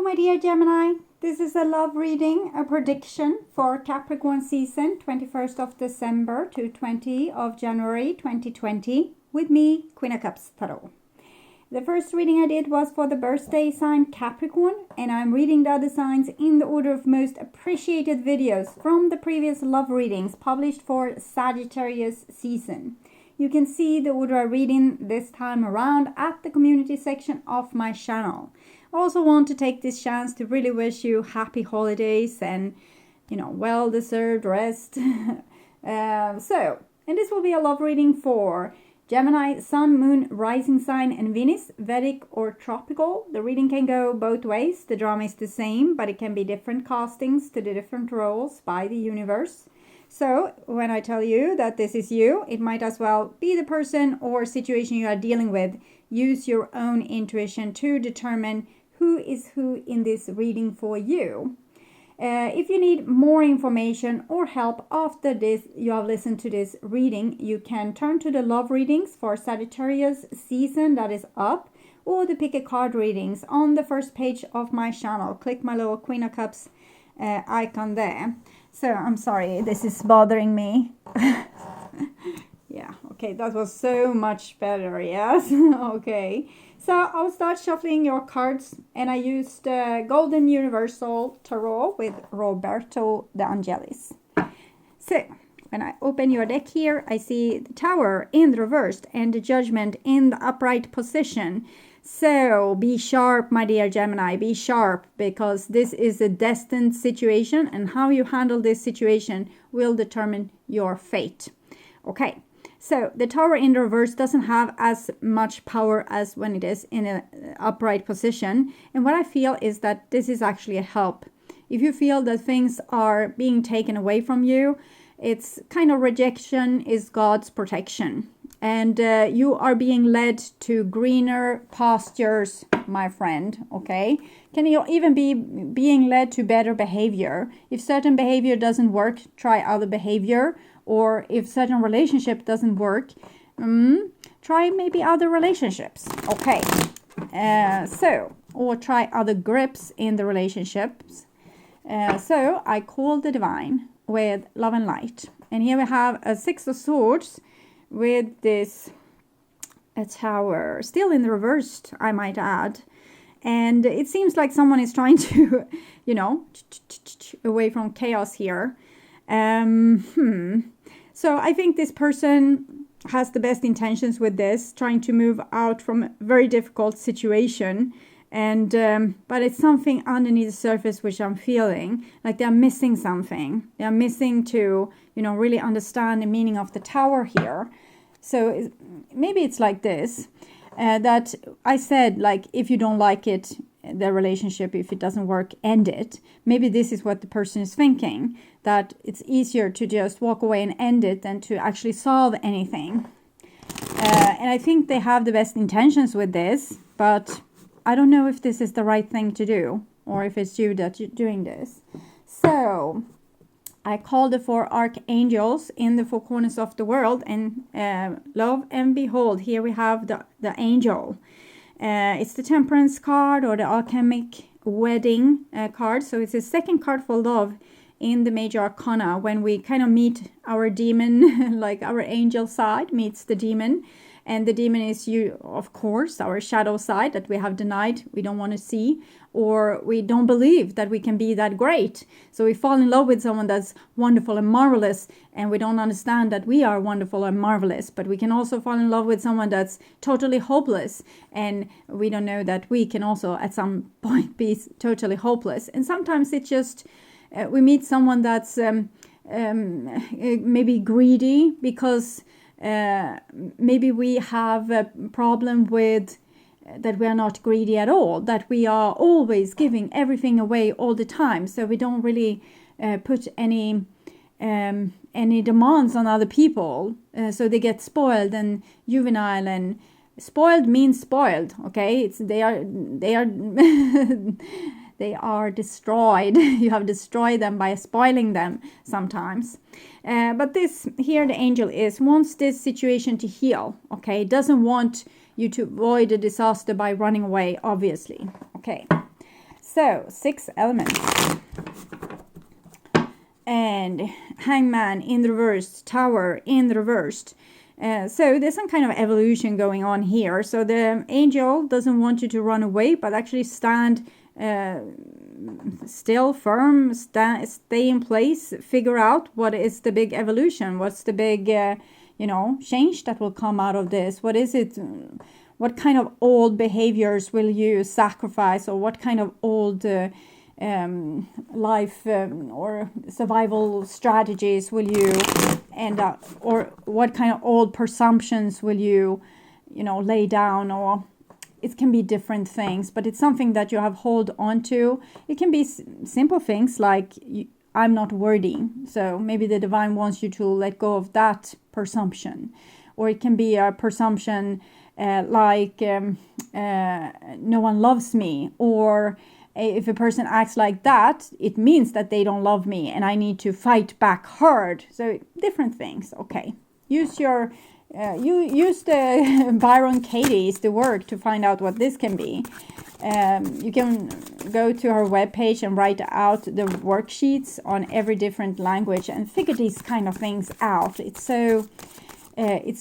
Hello, my dear Gemini. This is a love reading, a prediction for Capricorn season, 21st of December to 20th of January 2020, with me, Queen of Cups Tarot. The first reading I did was for the birthday sign Capricorn, and I'm reading the other signs in the order of most appreciated videos from the previous love readings published for Sagittarius season. You can see the order I'm reading this time around at the community section of my channel. I also want to take this chance to really wish you happy holidays and, well-deserved rest. And this will be a love reading for Gemini, Sun, Moon, Rising Sign, and Venus, Vedic or Tropical. The reading can go both ways. The drama is the same, but it can be different castings to the different roles by the universe. So when I tell you that this is you, it might as well be the person or situation you are dealing with. Use your own intuition to determine who is who in this reading for you. If you need more information or help after this, you have listened to this reading, you can turn to the love readings for Sagittarius season that is up, or the pick a card readings on the first page of my channel. Click my little Queen of Cups icon there. So I'm sorry, this is bothering me. Yeah, okay, that was so much better, yes. Okay, so I'll start shuffling your cards, and I used Golden Universal Tarot with Roberto De Angelis. So when I open your deck here, I see the Tower in the reversed and the Judgment in the upright position. So be sharp, my dear Gemini, be sharp, because this is a destined situation, and how you handle this situation will determine your fate. Okay. So the Tower in the reverse doesn't have as much power as when it is in an upright position. And what I feel is that this is actually a help. If you feel that things are being taken away from you, it's kind of rejection is God's protection. And you are being led to greener pastures, my friend, okay? Can you even be being led to better behavior? If certain behavior doesn't work, try other behavior. Or if certain relationship doesn't work, try maybe other relationships. Okay. Or try other grips in the relationships. So I call the divine with love and light. And here we have a Six of Swords with this a Tower. Still in the reversed, I might add. And it seems like someone is trying to, away from chaos here. So I think this person has the best intentions with this, trying to move out from a very difficult situation. And but it's something underneath the surface which I'm feeling like they're missing something. They're missing to, really understand the meaning of the Tower here. So maybe it's like this, that I said, like, if you don't like it, the relationship, if it doesn't work, end it. Maybe this is what the person is thinking, that it's easier to just walk away and end it than to actually solve anything. And I think they have the best intentions with this, but I don't know if this is the right thing to do, or if it's you that you're doing this. So I called the four archangels in the four corners of the world, and love and behold, here we have the angel. It's the Temperance card, or the alchemic wedding card. So it's the second card for love in the major arcana, when we kind of meet our demon, like our angel side meets the demon. And the demon is you, of course, our shadow side that we have denied, we don't want to see, or we don't believe that we can be that great. So we fall in love with someone that's wonderful and marvelous, and we don't understand that we are wonderful and marvelous. But we can also fall in love with someone that's totally hopeless, and we don't know that we can also at some point be totally hopeless. And sometimes it's just we meet someone that's maybe greedy, because maybe we have a problem with that we are not greedy at all, that we are always giving everything away all the time, so we don't really put any demands on other people, so they get spoiled and juvenile. And spoiled means spoiled, okay? They are they are destroyed. You have destroyed them by spoiling them sometimes. But this here, the angel wants this situation to heal, okay? Doesn't want you to avoid a disaster by running away, obviously. Okay. So 6 elements. And Hangman in the reversed, Tower in the reversed. So there's some kind of evolution going on here. So the angel doesn't want you to run away, but actually stand still, firm, stay in place, figure out what is the big evolution, what's the big, change that will come out of this. What is it? What kind of old behaviors will you sacrifice, or what kind of old life or survival strategies will you end up, or what kind of old presumptions will you lay down, or it can be different things, but it's something that you have hold on to. It can be simple things like I'm not worthy, so maybe the divine wants you to let go of that presumption. Or it can be a presumption like no one loves me, or if a person acts like that, it means that they don't love me and I need to fight back hard. So different things. Okay, use the Byron Katie's the work to find out what this can be. You can go to her webpage and write out the worksheets on every different language and figure these kind of things out. It's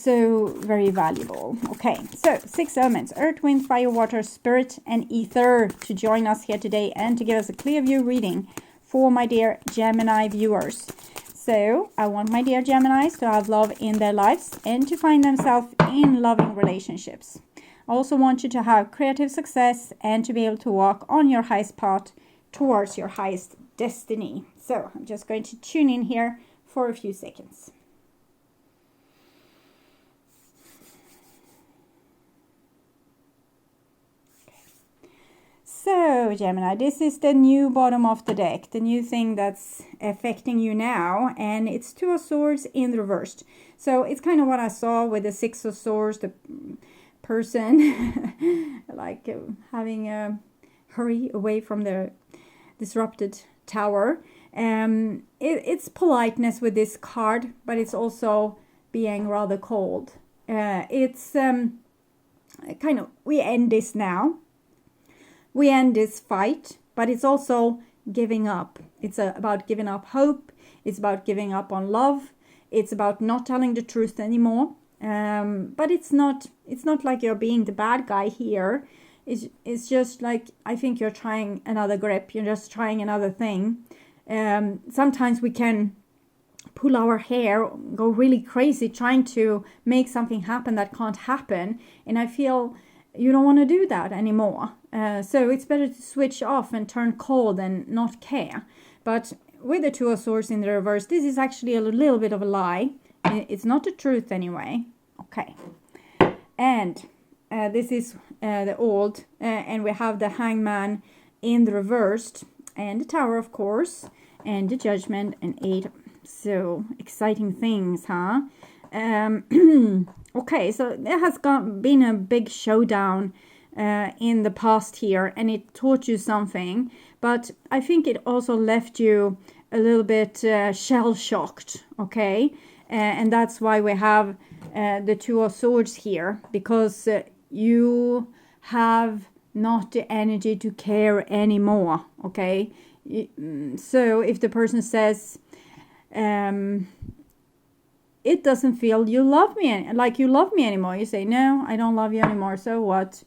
so very valuable. Okay, so 6 elements: earth, wind, fire, water, spirit, and ether, to join us here today and to give us a clear view reading for my dear Gemini viewers. So I want my dear Geminis to have love in their lives and to find themselves in loving relationships. I also want you to have creative success and to be able to walk on your highest path towards your highest destiny. So I'm just going to tune in here for a few seconds. So Gemini, this is the new bottom of the deck, the new thing that's affecting you now, and it's 2 of Swords in the reversed. So it's kind of what I saw with the 6 of Swords, the person like having a hurry away from the disrupted tower. It's politeness with this card, but it's also being rather cold. It's kind of, we end this now. We end this fight, but it's also giving up. It's about giving up hope. It's about giving up on love. It's about not telling the truth anymore. But it's not like you're being the bad guy here. It's just like, I think you're trying another grip. You're just trying another thing. Sometimes we can pull our hair, go really crazy trying to make something happen that can't happen. And I feel you don't want to do that anymore. So it's better to switch off and turn cold and not care. But with the 2 of Swords in the reverse, this is actually a little bit of a lie. It's not the truth anyway. Okay. And this is the old. And we have the Hangman in the reversed. And the Tower, of course. And the Judgment and 8. So exciting things, huh? Okay, so there has been a big showdown in the past here, and it taught you something, but I think it also left you a little bit shell-shocked, okay? And that's why we have the 2 of Swords here, because you have not the energy to care anymore, okay? So if the person says, it doesn't feel you love me, like you love me anymore. You say, no, I don't love you anymore, so what?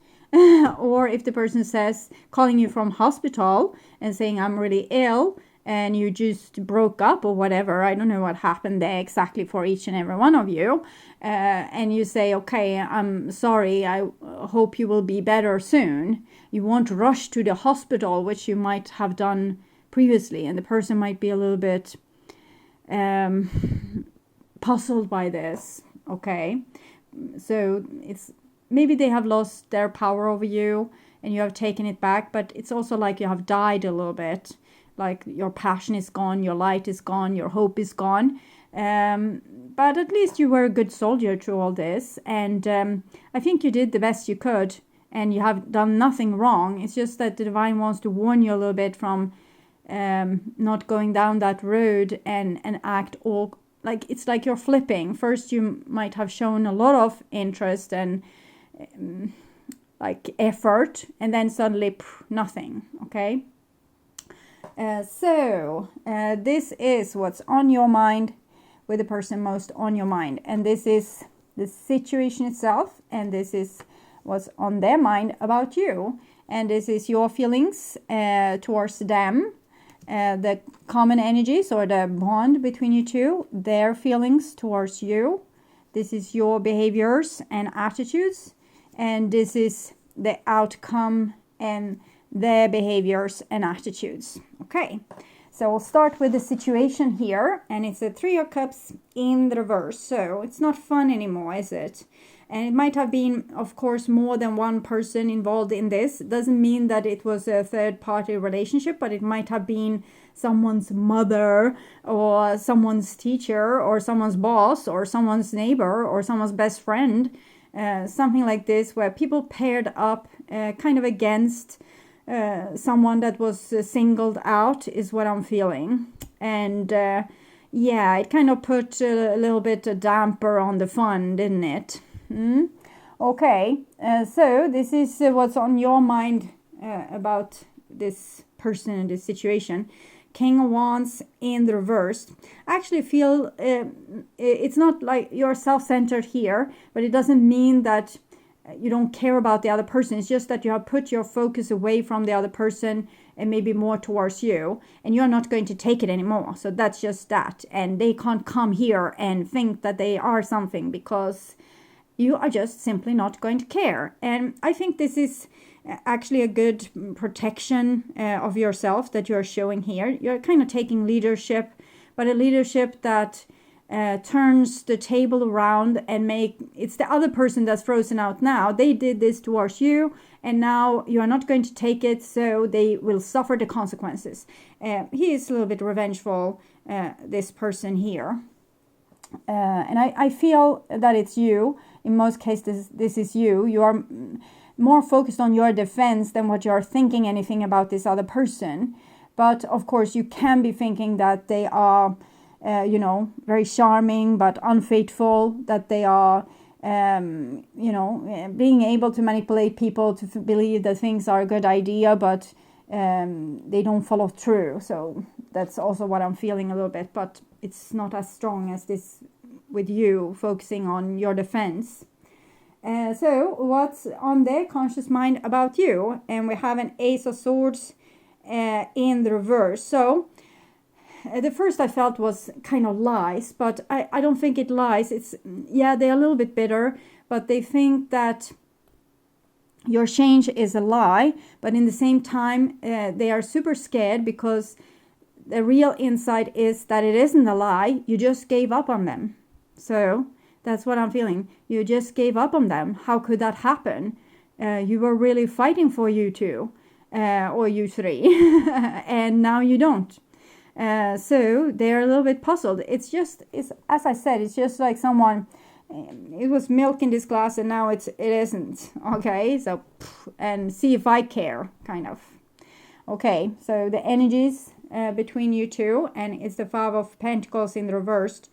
Or if the person says, calling you from hospital and saying, I'm really ill, and you just broke up or whatever. I don't know what happened there exactly for each and every one of you. And you say, okay, I'm sorry, I hope you will be better soon. You won't rush to the hospital, which you might have done previously. And the person might be a little bit puzzled by this, okay? So it's maybe they have lost their power over you and you have taken it back, but it's also like you have died a little bit. Like your passion is gone, your light is gone, your hope is gone. But at least you were a good soldier through all this. And I think you did the best you could and you have done nothing wrong. It's just that the divine wants to warn you a little bit from not going down that road and act all like it's like you're flipping. First you might have shown a lot of interest and like effort, and then suddenly nothing, okay? This is what's on your mind with the person most on your mind. And this is the situation itself. And this is what's on their mind about you. And this is your feelings towards them. The common energies or the bond between you two. Their feelings towards you. This is your behaviors and attitudes. And this is the outcome and their behaviors and attitudes. Okay, so we'll start with the situation here, and it's a 3 of Cups in the reverse, so it's not fun anymore, is it? And it might have been, of course, more than one person involved in this. It doesn't mean that it was a third-party relationship, but it might have been someone's mother or someone's teacher or someone's boss or someone's neighbor or someone's best friend, something like this, where people paired up kind of against someone that was singled out is what I'm feeling. And yeah, it kind of put a little bit a damper on the fun, didn't it? Okay, so this is what's on your mind about this person and this situation. King of Wands in the reverse. I actually feel it's not like you're self-centered here, but it doesn't mean that you don't care about the other person. It's just that you have put your focus away from the other person and maybe more towards you, and you're not going to take it anymore. So that's just that. And they can't come here and think that they are something, because you are just simply not going to care. And I think this is actually a good protection of yourself that you're showing here. You're kind of taking leadership, but a leadership that turns the table around and it's the other person that's frozen out now. They did this towards you, and now you are not going to take it, so they will suffer the consequences. He is a little bit revengeful, this person here. And I feel that it's you. In most cases, this is you. You are more focused on your defense than what you're thinking anything about this other person. But of course, you can be thinking that they are very charming but unfaithful, that they are, being able to manipulate people to believe that things are a good idea, but they don't follow through. So that's also what I'm feeling a little bit, but it's not as strong as this with you focusing on your defense. So what's on their conscious mind about you? And we have an Ace of Swords in the reverse. So the first I felt was kind of lies, but I don't think it lies. It's, yeah, they're a little bit bitter, but they think that your change is a lie. But in the same time, they are super scared, because the real insight is that it isn't a lie. You just gave up on them. So that's what I'm feeling. You just gave up on them. How could that happen? You were really fighting for you two, or you three, and now you don't. So they're a little bit puzzled. It's as I said, it's just like someone, it was milk in this glass and now it isn't. Okay, so, and see if I care, kind of. Okay, so the energies between you two, and it's the 5 of Pentacles in the reversed.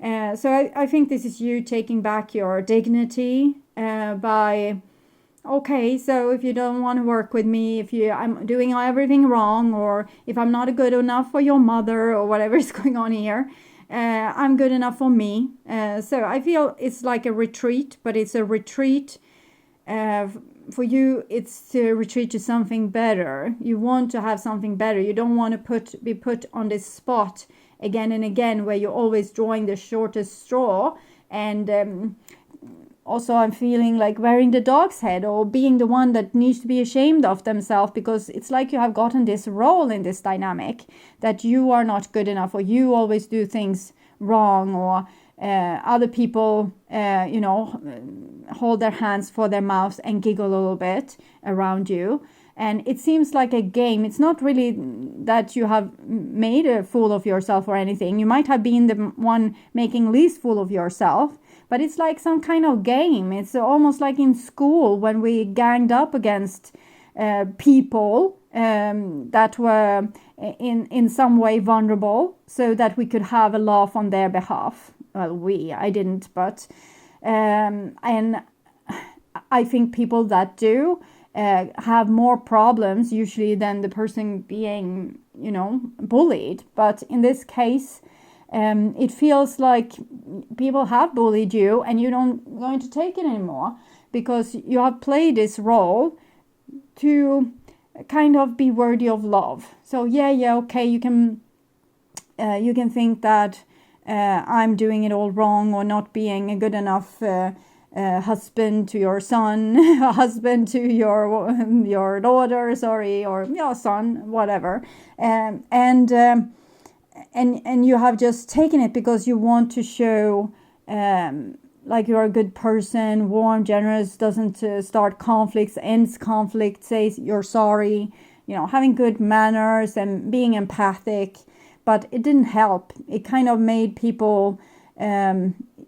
So I think this is you taking back your dignity by, okay, so if you don't want to work with me, if I'm doing everything wrong, or if I'm not good enough for your mother, or whatever is going on here, I'm good enough for me. So I feel it's like a retreat, but it's a retreat for you. It's to retreat to something better. You want to have something better. You don't want to be put on this spot again and again where you're always drawing the shortest straw. And also, I'm feeling like wearing the dog's head, or being the one that needs to be ashamed of themselves, because it's like you have gotten this role in this dynamic that you are not good enough, or you always do things wrong, or other people, hold their hands for their mouths and giggle a little bit around you. And it seems like a game. It's not really that you have made a fool of yourself or anything. You might have been the one making least fool of yourself. But it's like some kind of game. It's almost like in school when we ganged up against people that were in some way vulnerable, so that we could have a laugh on their behalf. Well, I didn't, but and I think people that do have more problems usually than the person being bullied. But in this case, it feels like people have bullied you and you don't going to take it anymore, because you have played this role to kind of be worthy of love. So okay, you can think that I'm doing it all wrong, or not being a good enough husband to your son, husband to your daughter, or your son, whatever, and you have just taken it because you want to show like you're a good person, warm, generous, doesn't start conflicts, ends conflict, says you're sorry, having good manners and being empathic. But it didn't help. It kind of made people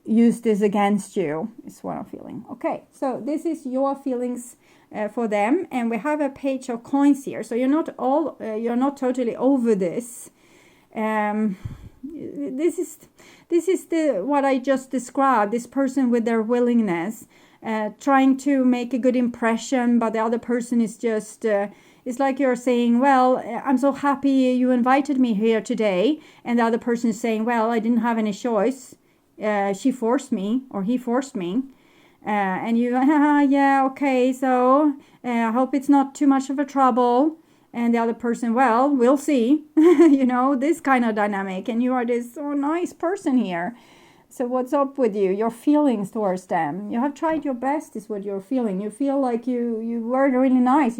use this against you, is what I'm feeling. Okay, so this is your feelings for them, and we have a page of coins here. So you're not totally over this. This is what I just described. This person with their willingness, trying to make a good impression, but the other person is just. It's like you're saying, well, I'm so happy you invited me here today. And the other person is saying, well, I didn't have any choice. She forced me, or he forced me. And you, yeah, okay, so I hope it's not too much of a trouble. And the other person, well, we'll see. This kind of dynamic. And you are this nice person here. So what's up with you? Your feelings towards them. You have tried your best is what you're feeling. You feel like you were really nice.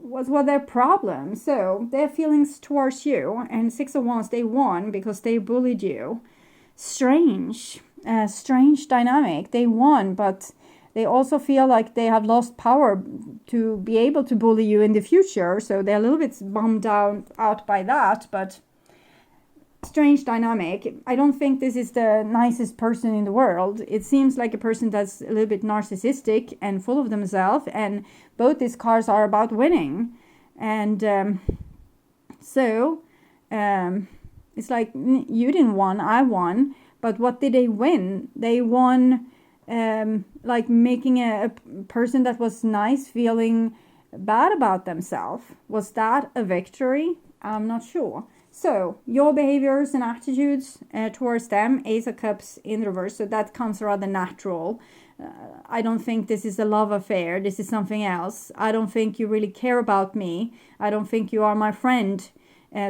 What their problem? So their feelings towards you, and 6 of Wands, they won because they bullied you. Strange dynamic. They won, but they also feel like they have lost power to be able to bully you in the future. So they're a little bit bummed out by that, but strange dynamic. I don't think this is the nicest person in the world. It seems like a person that's a little bit narcissistic and full of themselves, and both these cards are about winning. And it's like you didn't win, I won. But what did they win? They won like making a person that was nice feeling bad about themselves. Was that a victory? I'm not sure. So, your behaviors and attitudes towards them, Ace of Cups in reverse, so that comes rather natural. I don't think this is a love affair. This is something else. I don't think you really care about me. I don't think you are my friend.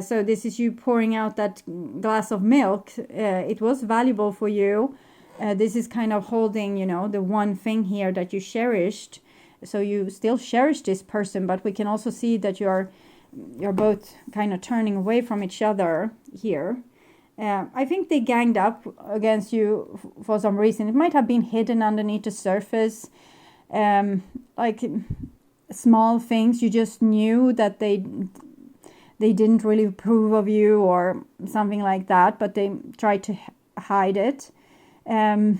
So this is you pouring out that glass of milk. It was valuable for you. This is kind of holding, the one thing here that you cherished. So you still cherish this person, but we can also see that you're both kind of turning away from each other here. I think they ganged up against you for some reason. It might have been hidden underneath the surface. Like small things. You just knew that they didn't really approve of you or something like that, but they tried to hide it. I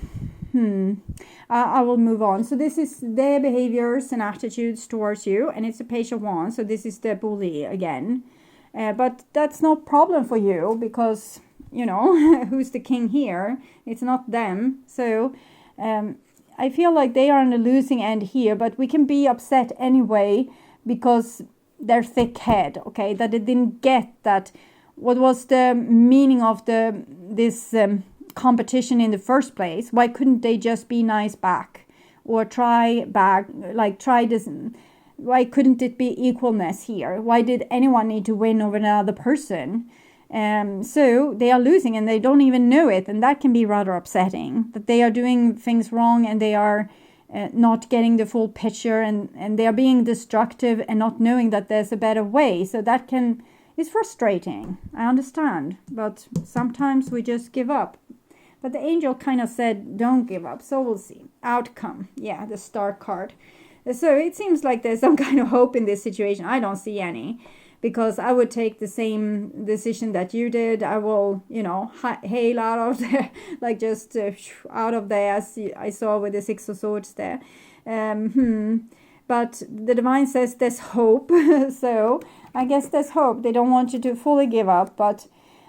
will move on. So this is their behaviors and attitudes towards you, and it's a Page of Wands. So this is the bully again. But that's no problem for you because, who's the king here? It's not them. So I feel like they are on the losing end here, but we can be upset anyway because their thick head, okay, that they didn't get that. What was the meaning of this competition in the first place? Why couldn't they just be nice back or try this? Why couldn't it be equalness here? Why did anyone need to win over another person? So they are losing and they don't even know it, and that can be rather upsetting, that they are doing things wrong and they are not getting the full picture, and they are being destructive and not knowing that there's a better way. So that is frustrating. I understand, but sometimes we just give up. But the angel kind of said, don't give up. So we'll see. Outcome. Yeah, the Star card. So it seems like there's some kind of hope in this situation. I don't see any, because I would take the same decision that you did. I will, hail out of there, like just out of there, as I saw with the Six of Swords there. But the divine says there's hope. So I guess there's hope. They don't want you to fully give up, but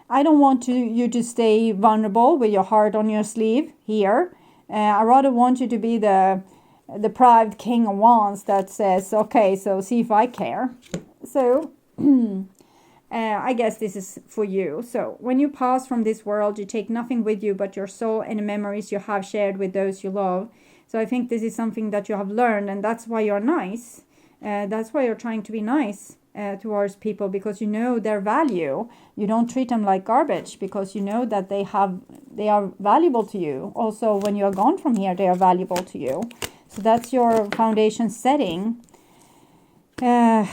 I don't want you to stay vulnerable with your heart on your sleeve here. I rather want you to be the proud King of Wands that says, okay, so see if I care. So I guess this is for you. So when you pass from this world, you take nothing with you but your soul and the memories you have shared with those you love. So I think this is something that you have learned, and that's why you're nice. That's why you're trying to be nice towards people, because you know their value. You don't treat them like garbage, because you know that they are valuable to you. Also, when you're gone from here, they are valuable to you. So that's your foundation setting. And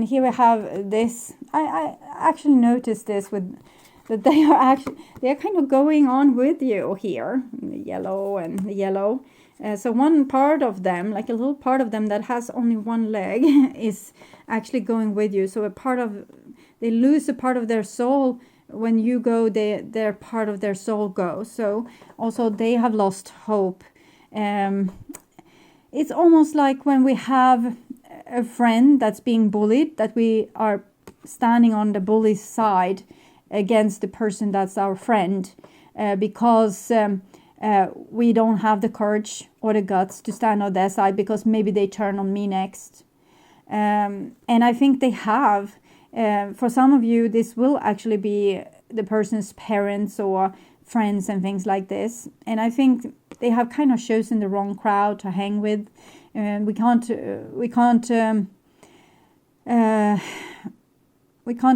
here we have this. I actually noticed this with that they're kind of going on with you here, the yellow and the yellow. So one part of them, like a little part of them that has only one leg, is actually going with you. So they lose a part of their soul when you go. Their part of their soul goes. So also they have lost hope. It's almost like when we have a friend that's being bullied, that we are standing on the bully's side against the person that's our friend, because we don't have the courage or the guts to stand on their side, because maybe they turn on me next. And I think they have. For some of you, this will actually be the person's parents or friends and things like this. And I think they have kind of chosen the wrong crowd to hang with. We can't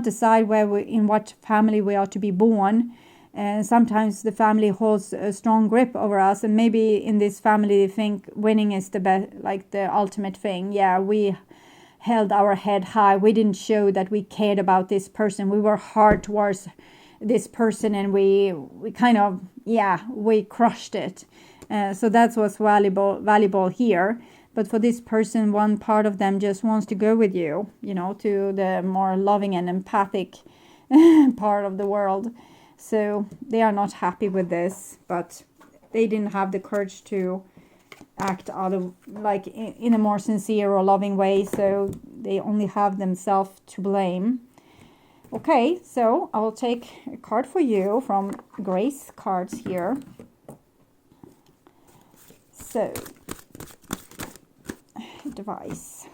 decide in what family we are to be born. Sometimes the family holds a strong grip over us, and maybe in this family they think winning is the best, like the ultimate thing. Yeah, we held our head high. We didn't show that we cared about this person. We were hard towards this person, and we kind of, we crushed it. So that's what's valuable here. But for this person, one part of them just wants to go with you, to the more loving and empathic part of the world. So they are not happy with this, but they didn't have the courage to act in a more sincere or loving way. So they only have themselves to blame. Okay, so I will take a card for you from Grace Cards here. So, device.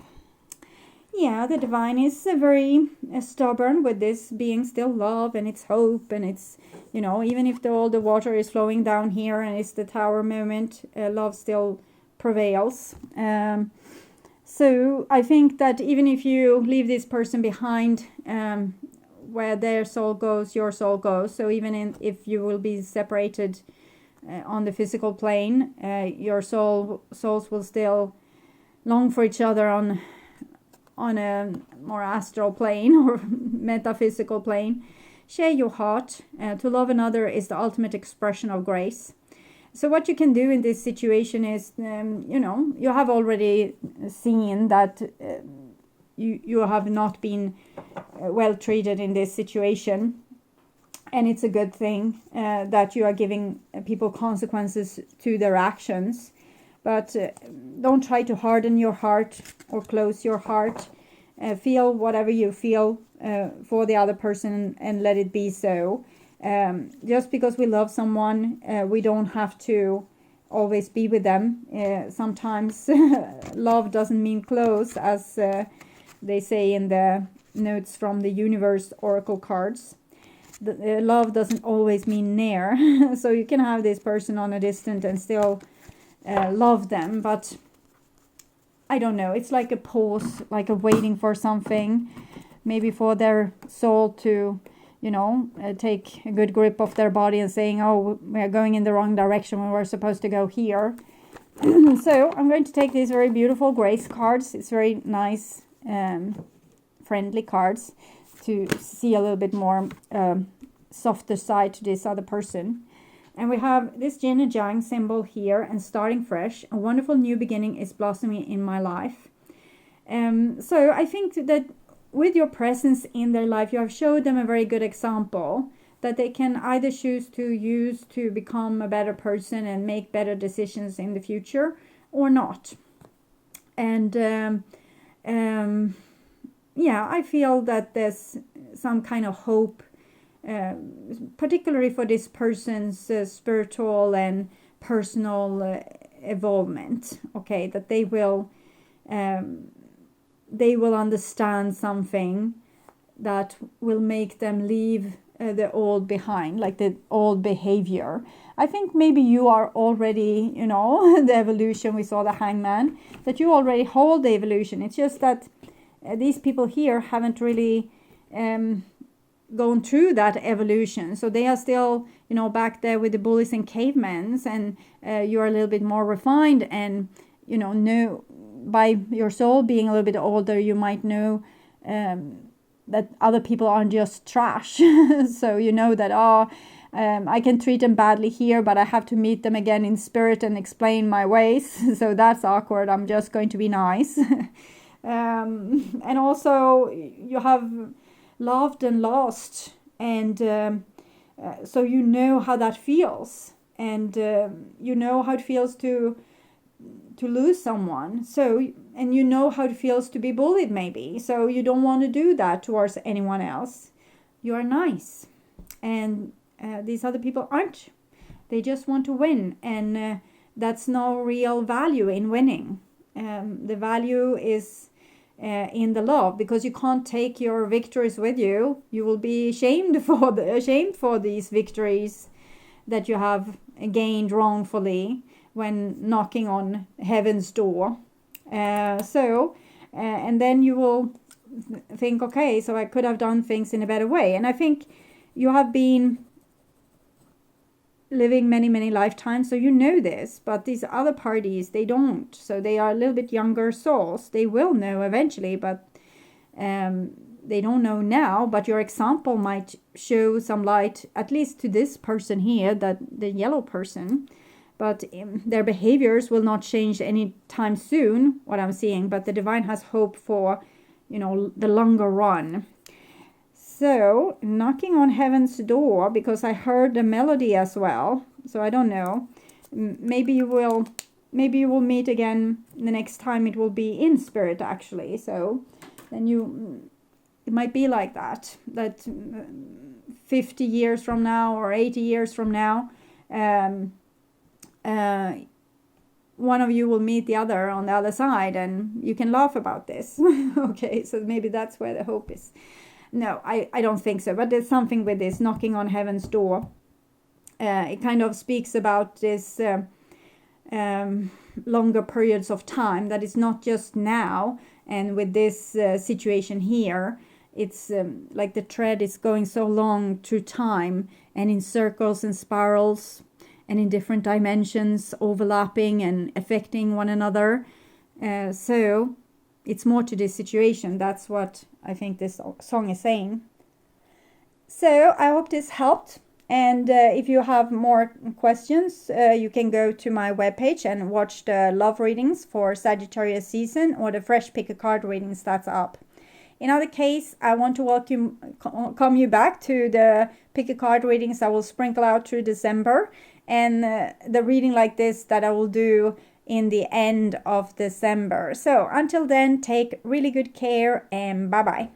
Yeah, the divine is very stubborn with this being still love, and it's hope, and it's, even if all the water is flowing down here and it's the tower moment, love still prevails. So I think that even if you leave this person behind, where their soul goes, your soul goes. So even if you will be separated on the physical plane, your souls will still long for each other on a more astral plane or metaphysical plane. Share your heart. To love another is the ultimate expression of grace. So what you can do in this situation is, you have already seen that you have not been well treated in this situation. And it's a good thing that you are giving people consequences to their actions. But don't try to harden your heart or close your heart. Feel whatever you feel for the other person, and let it be so. Just because we love someone, we don't have to always be with them. Sometimes love doesn't mean close, as they say in the notes from the universe oracle cards. Love doesn't always mean near. So you can have this person on a distance and still love them, but I don't know, it's like a pause, like a waiting for something, maybe for their soul to take a good grip of their body and saying, oh, we are going in the wrong direction, we were supposed to go here. So I'm going to take these very beautiful grace cards. It's very nice, friendly cards to see a little bit more softer side to this other person. And we have this yin and yang symbol here, and starting fresh. A wonderful new beginning is blossoming in my life. So I think that with your presence in their life, you have showed them a very good example that they can either choose to use to become a better person and make better decisions in the future, or not. And I feel that there's some kind of hope, particularly for this person's spiritual and personal evolvement. Okay, that they will they will understand something that will make them leave the old behind, like the old behavior. I think maybe you are already, the evolution, we saw the hangman, that you already hold the evolution. It's just that these people here haven't really gone through that evolution. So they are still, back there with the bullies and cavemen, and you are a little bit more refined, and, know by your soul being a little bit older, you might know that other people aren't just trash. So you know that, I can treat them badly here, but I have to meet them again in spirit and explain my ways. So that's awkward. I'm just going to be nice. And also you have loved and lost, and so you know how that feels, and you know how it feels to lose someone. So, and you know how it feels to be bullied maybe. So you don't want to do that towards anyone else. You are nice, and these other people aren't. They just want to win, and that's no real value in winning. The value is in the love, because you can't take your victories with you. You will be ashamed for these victories that you have gained wrongfully when knocking on heaven's door. And then you will think, okay, so I could have done things in a better way. And I think you have been living many, many lifetimes, so you know this, but these other parties, they don't. So they are a little bit younger souls. They will know eventually, but they don't know now. But your example might show some light, at least to this person here, that the yellow person. But their behaviors will not change anytime soon, what I'm seeing. But the divine has hope for, the longer run. So, knocking on heaven's door, because I heard the melody as well. So I don't know. Maybe you will meet again the next time. It will be in spirit, actually. So then it might be like that 50 years from now or 80 years from now, one of you will meet the other on the other side, and you can laugh about this. Okay, so maybe that's where the hope is. No, I don't think so, but there's something with this knocking on heaven's door. It kind of speaks about this longer periods of time, that it's not just now. And with this situation here, it's like the thread is going so long through time, and in circles and spirals, and in different dimensions, overlapping and affecting one another. So it's more to this situation. That's what I think this song is saying. So I hope this helped. And if you have more questions, you can go to my webpage and watch the love readings for Sagittarius season, or the fresh pick a card readings that's up. In other case, I want to welcome you back to the pick a card readings I will sprinkle out through December, and the reading like this that I will do in the end of December. So until then, take really good care, and bye-bye.